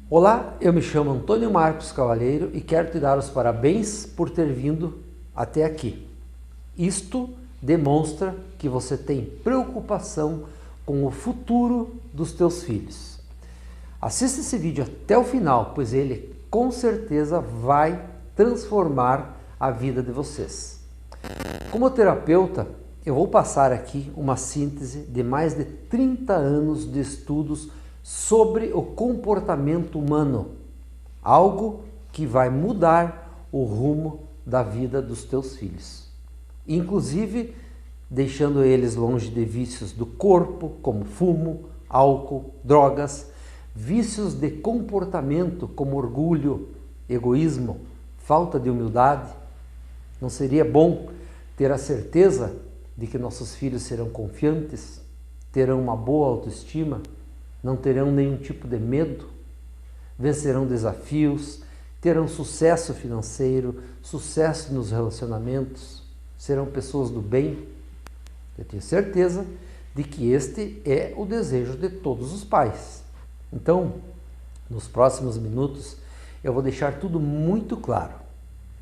Olá, eu me chamo Antônio Marcos Cavalheiro e quero te dar os parabéns por ter vindo até aqui. Isto demonstra que você tem preocupação com o futuro dos teus filhos. Assista esse vídeo até o final, pois ele com certeza vai transformar a vida de vocês. Como terapeuta, eu vou passar aqui uma síntese de mais de 30 anos de estudos sobre o comportamento humano, algo que vai mudar o rumo da vida dos teus filhos, inclusive deixando eles longe de vícios do corpo, como fumo, álcool, drogas, vícios de comportamento como orgulho, egoísmo, falta de humildade. Não seria bom ter a certeza de que nossos filhos serão confiantes, terão uma boa autoestima, não terão nenhum tipo de medo, vencerão desafios, terão sucesso financeiro, sucesso nos relacionamentos, serão pessoas do bem? Eu tenho certeza de que este é o desejo de todos os pais. Então, nos próximos minutos, eu vou deixar tudo muito claro.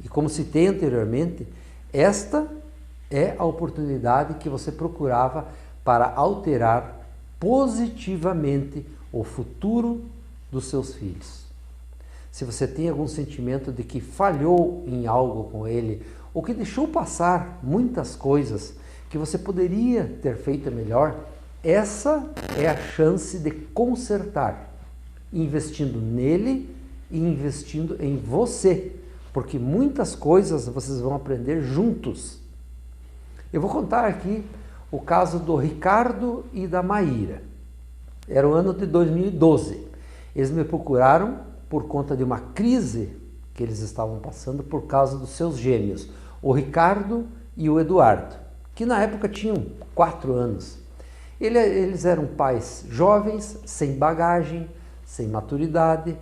E como citei anteriormente, esta é a oportunidade que você procurava para alterar positivamente o futuro dos seus filhos. Se você tem algum sentimento de que falhou em algo com ele, ou que deixou passar muitas coisas que você poderia ter feito melhor, essa é a chance de consertar, investindo nele e investindo em você, porque muitas coisas vocês vão aprender juntos. Eu vou contar aqui o caso do Ricardo e da Maíra. Era o ano de 2012. Eles me procuraram por conta de uma crise que eles estavam passando por causa dos seus gêmeos, o Ricardo e o Eduardo, que na época tinham 4 anos. Eles eram pais jovens, sem bagagem, sem maturidade,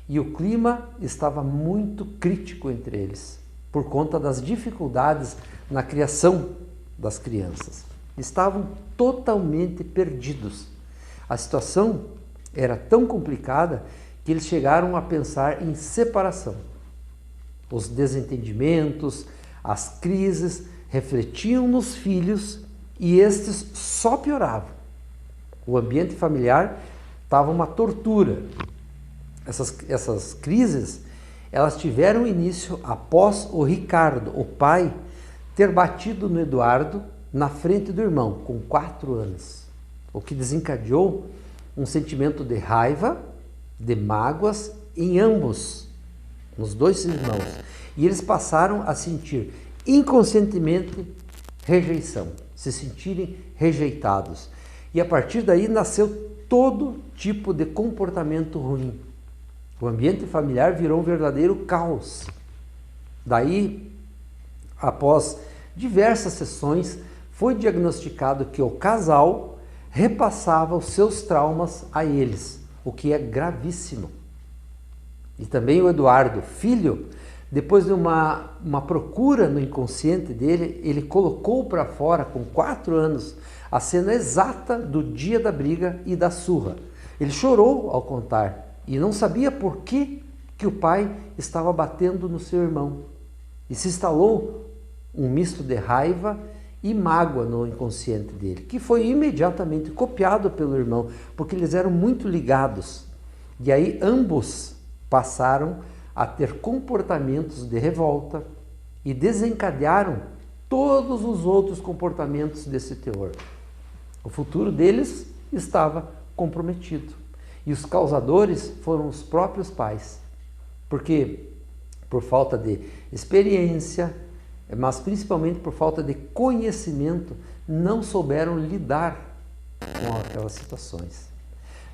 e o clima estava muito crítico entre eles, por conta das dificuldades na criação das crianças. Estavam totalmente perdidos. A situação era tão complicada que eles chegaram a pensar em separação. Os desentendimentos, as crises refletiam nos filhos e estes só pioravam. O ambiente familiar estava uma tortura. Essas crises, elas tiveram início após o Ricardo, o pai, ter batido no Eduardo na frente do irmão, com 4 anos, o que desencadeou um sentimento de raiva, de mágoas em ambos, nos dois irmãos, e eles passaram a sentir inconscientemente rejeição, se sentirem rejeitados, e a partir daí nasceu todo tipo de comportamento ruim. O ambiente familiar virou um verdadeiro caos. Daí, após diversas sessões, foi diagnosticado que o casal repassava os seus traumas a eles, o que é gravíssimo. E também o Eduardo, filho, depois de uma procura no inconsciente dele, ele colocou para fora, com 4 anos, a cena exata do dia da briga e da surra. Ele chorou ao contar e não sabia por que o pai estava batendo no seu irmão. E se instalou um misto de raiva e mágoa no inconsciente dele, que foi imediatamente copiado pelo irmão, porque eles eram muito ligados. E aí ambos passaram a ter comportamentos de revolta e desencadearam todos os outros comportamentos desse teor. O futuro deles estava comprometido. E os causadores foram os próprios pais, porque por falta de experiência, mas principalmente por falta de conhecimento, não souberam lidar com aquelas situações.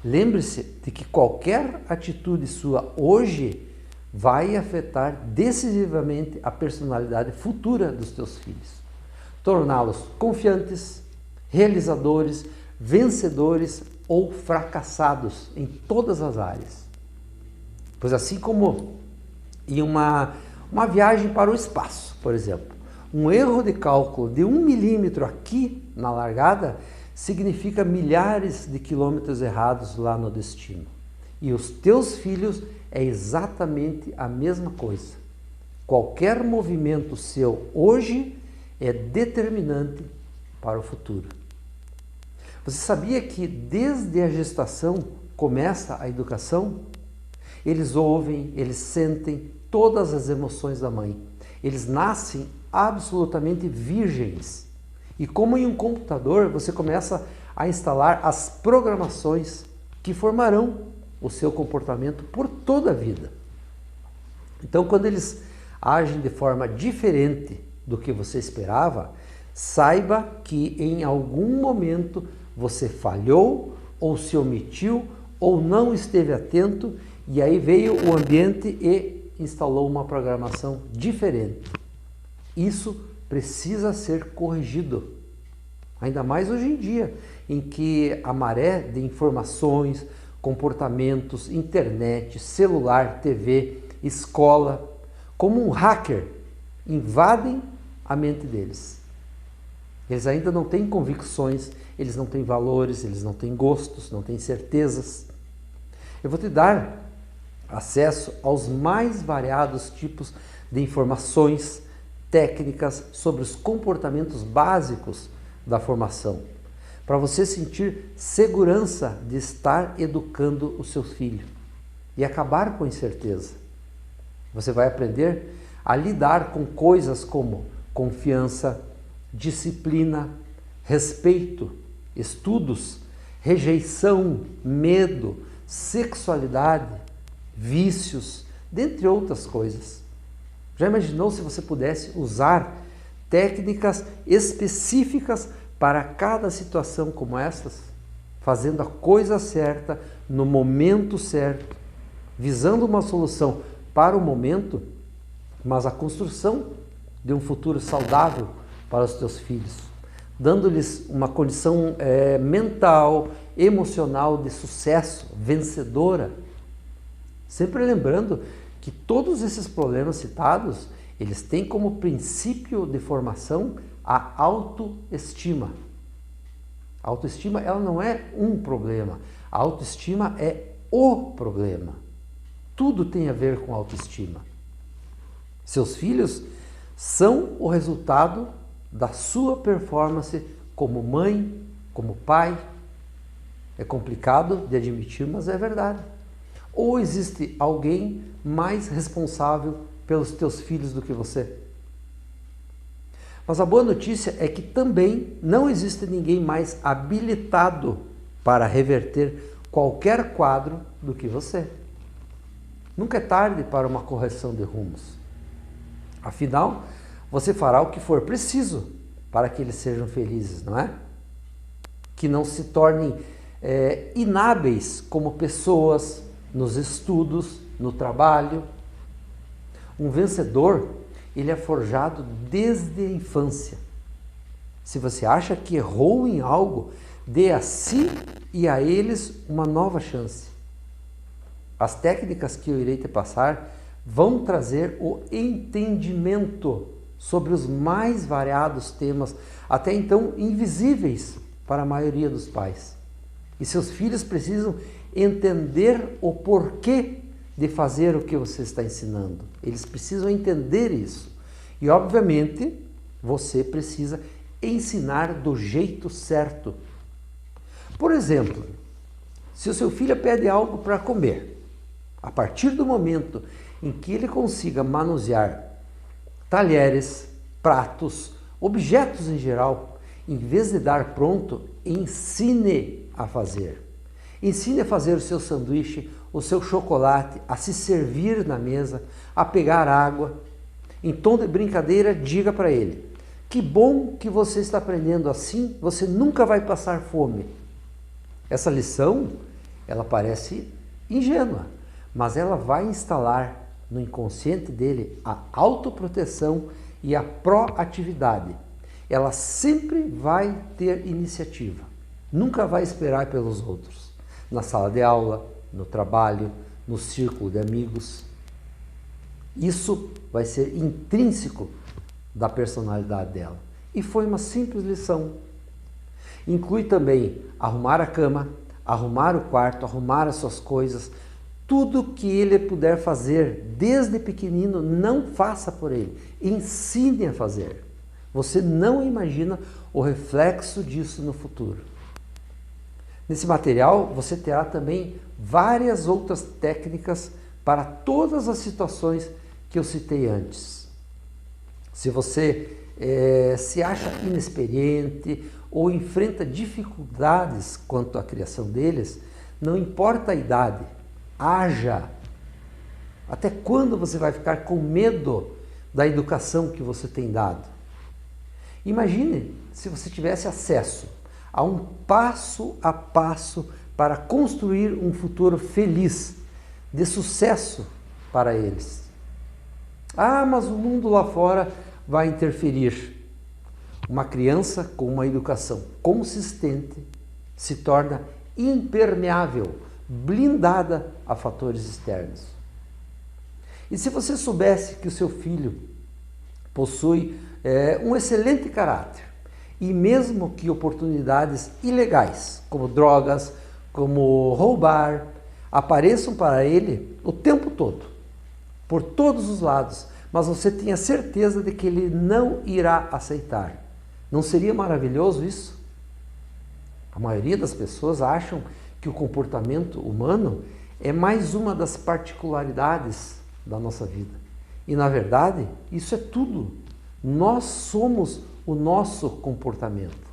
Lembre-se de que qualquer atitude sua hoje vai afetar decisivamente a personalidade futura dos teus filhos, torná-los confiantes, realizadores, vencedores ou fracassados em todas as áreas. Pois assim como em uma viagem para o espaço, por exemplo, um erro de cálculo de 1 milímetro aqui na largada significa milhares de quilômetros errados lá no destino. E os teus filhos é exatamente a mesma coisa. Qualquer movimento seu hoje é determinante para o futuro. Você sabia que desde a gestação começa a educação? Eles ouvem, eles sentem todas as emoções da mãe. Eles nascem absolutamente virgens. E como em um computador, você começa a instalar as programações que formarão o seu comportamento por toda a vida. Então, quando eles agem de forma diferente do que você esperava, saiba que em algum momento você falhou, ou se omitiu, ou não esteve atento, e aí veio o ambiente e instalou uma programação diferente. Isso precisa ser corrigido. Ainda mais hoje em dia, em que a maré de informações, comportamentos, internet, celular, TV, escola, como um hacker, invadem a mente deles. Eles ainda não têm convicções, eles não têm valores, eles não têm gostos, não têm certezas. Eu vou te dar acesso aos mais variados tipos de informações, técnicas sobre os comportamentos básicos da formação, para você sentir segurança de estar educando o seu filho e acabar com a incerteza. Você vai aprender a lidar com coisas como confiança, disciplina, respeito, estudos, rejeição, medo, sexualidade, vícios, dentre outras coisas. Já imaginou se você pudesse usar técnicas específicas para cada situação como essas? Fazendo a coisa certa, no momento certo, visando uma solução para o momento, mas a construção de um futuro saudável para os teus filhos, dando-lhes uma condição mental, emocional de sucesso, vencedora. Sempre lembrando que todos esses problemas citados, eles têm como princípio de formação a autoestima. A autoestima, ela não é um problema, a autoestima é o problema. Tudo tem a ver com autoestima. Seus filhos são o resultado da sua performance como mãe, como pai. É complicado de admitir, mas é verdade. Ou existe alguém mais responsável pelos teus filhos do que você? Mas a boa notícia é que também não existe ninguém mais habilitado para reverter qualquer quadro do que você. Nunca é tarde para uma correção de rumos. Afinal, você fará o que for preciso para que eles sejam felizes, não é? Que não se tornem inábeis como pessoas nos estudos, no trabalho. Um vencedor, ele é forjado desde a infância. Se você acha que errou em algo, dê a si e a eles uma nova chance. As técnicas que eu irei te passar vão trazer o entendimento sobre os mais variados temas, até então invisíveis para a maioria dos pais. E seus filhos precisam entender o porquê de fazer o que você está ensinando. Eles precisam entender isso. E, obviamente, você precisa ensinar do jeito certo. Por exemplo, se o seu filho pede algo para comer, a partir do momento em que ele consiga manusear talheres, pratos, objetos em geral, em vez de dar pronto, ensine a fazer. Ensine a fazer o seu sanduíche, o seu chocolate, a se servir na mesa, a pegar água. Em tom de brincadeira, diga para ele: que bom que você está aprendendo assim, você nunca vai passar fome. Essa lição, ela parece ingênua, mas ela vai instalar no inconsciente dele a autoproteção e a proatividade. Ela sempre vai ter iniciativa, nunca vai esperar pelos outros. Na sala de aula, no trabalho, no círculo de amigos. Isso vai ser intrínseco da personalidade dela. E foi uma simples lição. Inclui também arrumar a cama, arrumar o quarto, arrumar as suas coisas, Tudo que ele puder fazer desde pequenino, não faça por ele. Ensine a fazer. Você não imagina o reflexo disso no futuro. Nesse material, você terá também várias outras técnicas para todas as situações que eu citei antes. Se você se acha inexperiente ou enfrenta dificuldades quanto à criação deles, não importa a idade, haja. Até quando você vai ficar com medo da educação que você tem dado? Imagine se você tivesse acesso a um passo a passo para construir um futuro feliz, de sucesso para eles. Ah, mas o mundo lá fora vai interferir. Uma criança com uma educação consistente se torna impermeável, blindada a fatores externos. E se você soubesse que o seu filho possui um excelente caráter, e mesmo que oportunidades ilegais, como drogas, como roubar, apareçam para ele o tempo todo, por todos os lados, mas você tenha certeza de que ele não irá aceitar. Não seria maravilhoso isso? A maioria das pessoas acham que o comportamento humano é mais uma das particularidades da nossa vida. E na verdade, isso é tudo. Nós somos o nosso comportamento.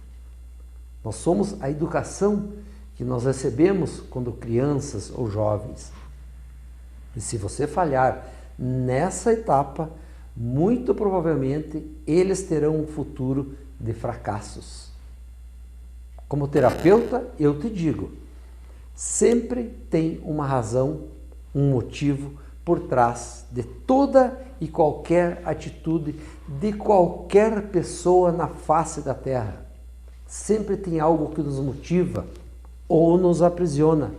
Nós somos a educação que nós recebemos quando crianças ou jovens. E se você falhar nessa etapa, muito provavelmente eles terão um futuro de fracassos. Como terapeuta, eu te digo, sempre tem uma razão, um motivo por trás de toda e qualquer atitude de qualquer pessoa na face da Terra. Sempre tem algo que nos motiva ou nos aprisiona.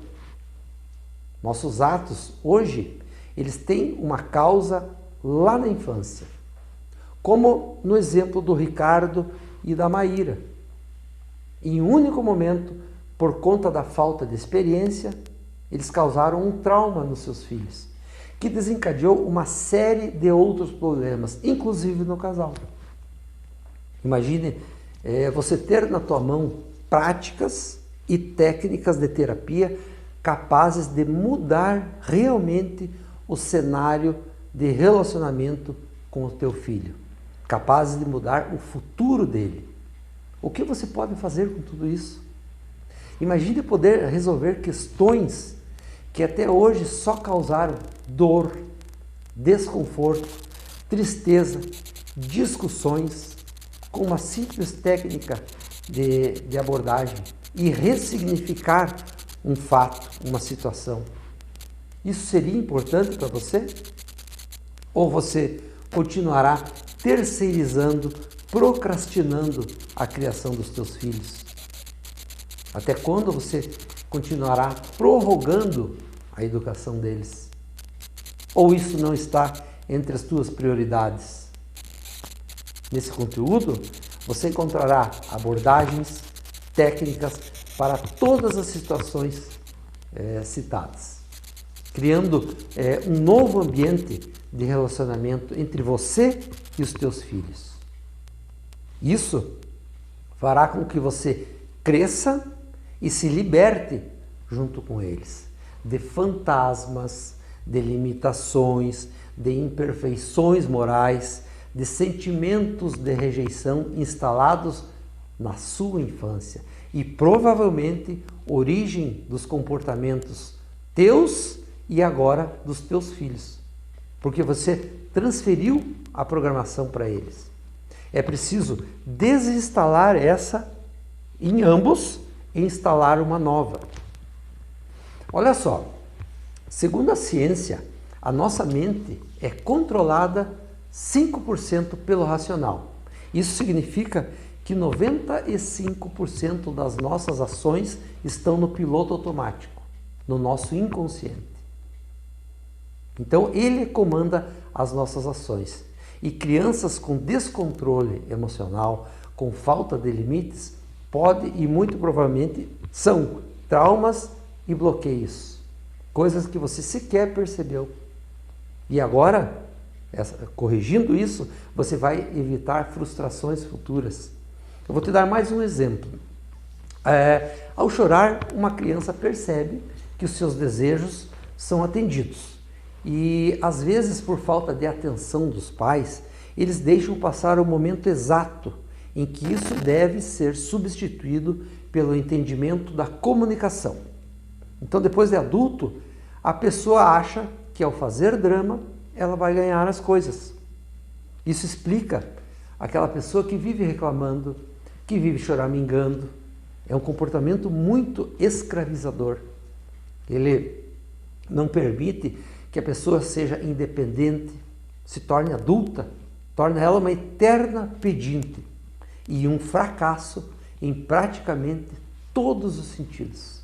Nossos atos hoje, eles têm uma causa lá na infância, como no exemplo do Ricardo e da Maíra. Em um único momento, por conta da falta de experiência, eles causaram um trauma nos seus filhos, que desencadeou uma série de outros problemas, inclusive no casal. Imagine você ter na tua mão práticas e técnicas de terapia capazes de mudar realmente o cenário de relacionamento com o teu filho, capazes de mudar o futuro dele. O que você pode fazer com tudo isso? Imagine poder resolver questões que até hoje só causaram dor, desconforto, tristeza, discussões, com uma simples técnica de abordagem e ressignificar um fato, uma situação. Isso seria importante para você? Ou você continuará terceirizando, procrastinando a criação dos teus filhos? Até quando você continuará prorrogando a educação deles? Ou isso não está entre as tuas prioridades? Nesse conteúdo, você encontrará abordagens, técnicas para todas as situações citadas, criando um novo ambiente de relacionamento entre você e os teus filhos. Isso fará com que você cresça e se liberte junto com eles de fantasmas, de limitações, de imperfeições morais, de sentimentos de rejeição instalados na sua infância e provavelmente origem dos comportamentos teus e agora dos teus filhos, porque você transferiu a programação para eles. É preciso desinstalar essa em ambos e instalar uma nova. Olha só, segundo a ciência, a nossa mente é controlada 5% pelo racional. Isso significa que 95% das nossas ações estão no piloto automático, no nosso inconsciente. Então ele comanda as nossas ações. E crianças com descontrole emocional, com falta de limites, pode e muito provavelmente são traumas e bloqueios. coisas que você sequer percebeu. E agora, corrigindo isso, você vai evitar frustrações futuras. Eu vou te dar mais um exemplo. Ao chorar, uma criança percebe que os seus desejos são atendidos. E às vezes, por falta de atenção dos pais, eles deixam passar o momento exato em que isso deve ser substituído pelo entendimento da comunicação. Então, depois de adulto, a pessoa acha que ao fazer drama, ela vai ganhar as coisas. Isso explica aquela pessoa que vive reclamando, que vive choramingando. É um comportamento muito escravizador. Ele não permite que a pessoa seja independente, se torne adulta, torna ela uma eterna pedinte e um fracasso em praticamente todos os sentidos.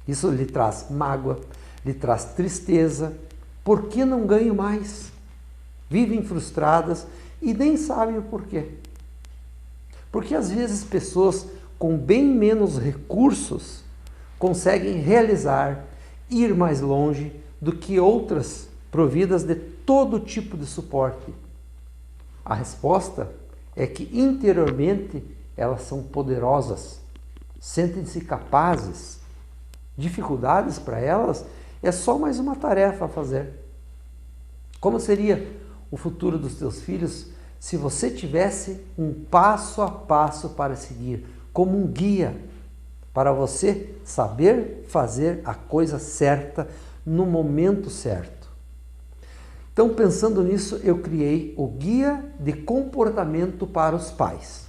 Isso lhe traz mágoa, lhe traz tristeza. Por que não ganho mais? Vivem frustradas e nem sabem o porquê. Porque às vezes pessoas com bem menos recursos conseguem realizar, ir mais longe do que outras providas de todo tipo de suporte. A resposta é que interiormente elas são poderosas, sentem-se capazes. Dificuldades para elas é só mais uma tarefa a fazer. Como seria o futuro dos teus filhos se você tivesse um passo a passo para seguir, como um guia, para você saber fazer a coisa certa no momento certo? Então, pensando nisso, eu criei o Guia de Comportamento para os Pais,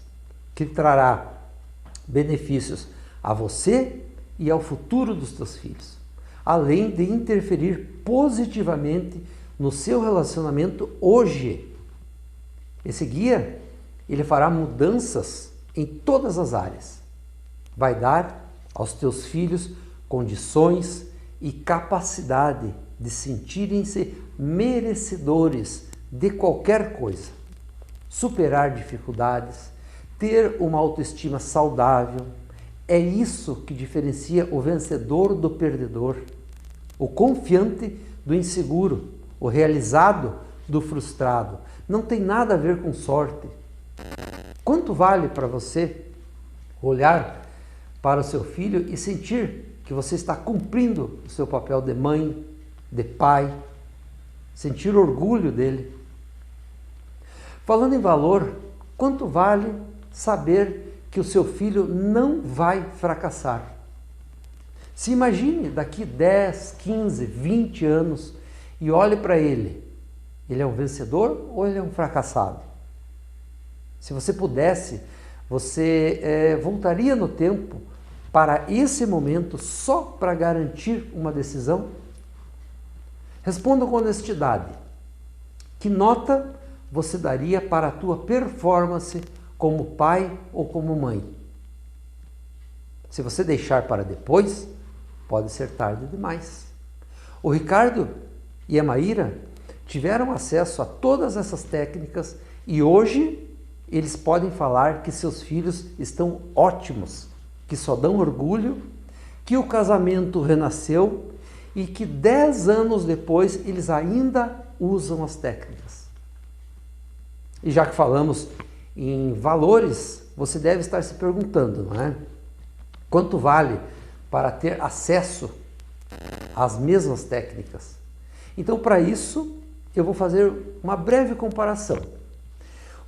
que trará benefícios a você e ao futuro dos teus filhos, além de interferir positivamente no seu relacionamento hoje. Esse guia, ele fará mudanças em todas as áreas. Vai dar aos teus filhos condições e capacidade de sentirem-se merecedores de qualquer coisa, superar dificuldades, ter uma autoestima saudável. É isso que diferencia o vencedor do perdedor, o confiante do inseguro, o realizado do frustrado. Não tem nada a ver com sorte. Quanto vale para você olhar para o seu filho e sentir que você está cumprindo o seu papel de mãe, de pai, sentir orgulho dele? Falando em valor, quanto vale saber que o seu filho não vai fracassar? Se imagine daqui 10, 15, 20 anos e olhe para ele. Ele é um vencedor ou ele é um fracassado? Se você pudesse, você voltaria no tempo para esse momento só para garantir uma decisão? Responda com honestidade. Que nota você daria para a tua performance como pai ou como mãe? Se você deixar para depois, pode ser tarde demais. O Ricardo e a Maíra tiveram acesso a todas essas técnicas e hoje eles podem falar que seus filhos estão ótimos, que só dão orgulho, que o casamento renasceu e que 10 anos depois eles ainda usam as técnicas. E já que falamos em valores, você deve estar se perguntando, não é? Quanto vale para ter acesso às mesmas técnicas? Então, para isso, eu vou fazer uma breve comparação.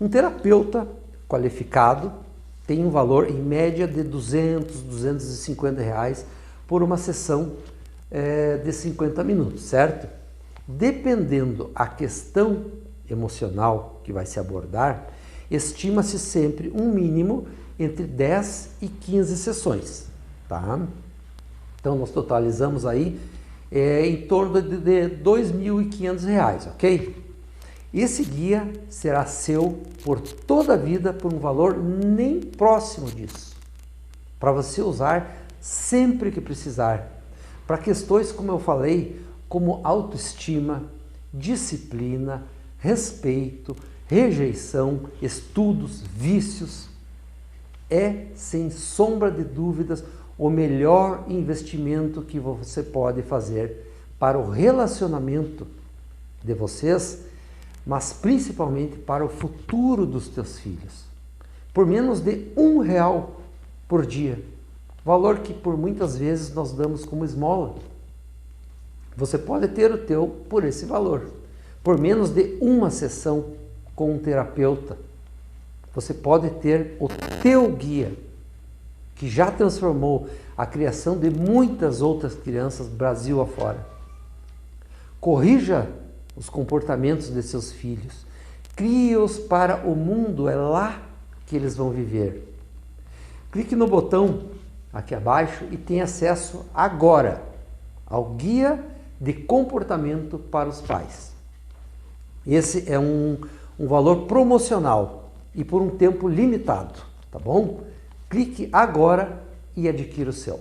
Um terapeuta qualificado tem um valor em média de 200, 250 reais por uma sessão de 50 minutos, certo? Dependendo a questão emocional que vai se abordar, estima-se sempre um mínimo entre 10 e 15 sessões, tá? Então, nós totalizamos aí em torno de R$ 2.500, ok? Esse guia será seu por toda a vida por um valor nem próximo disso, para você usar sempre que precisar, para questões, como eu falei, como autoestima, disciplina, respeito, rejeição, estudos, vícios. É, sem sombra de dúvidas, o melhor investimento que você pode fazer para o relacionamento de vocês, mas principalmente para o futuro dos teus filhos. Por menos de R$1 por dia, valor que por muitas vezes nós damos como esmola. Você pode ter o teu por esse valor. Por menos de uma sessão com um terapeuta, você pode ter o teu guia, que já transformou a criação de muitas outras crianças Brasil afora. Corrija os comportamentos de seus filhos. Crie-os para o mundo, é lá que eles vão viver. Clique no botão aqui abaixo e tenha acesso agora ao guia de comportamento para os pais. Esse é um valor promocional e por um tempo limitado, tá bom? Clique agora e adquira o seu.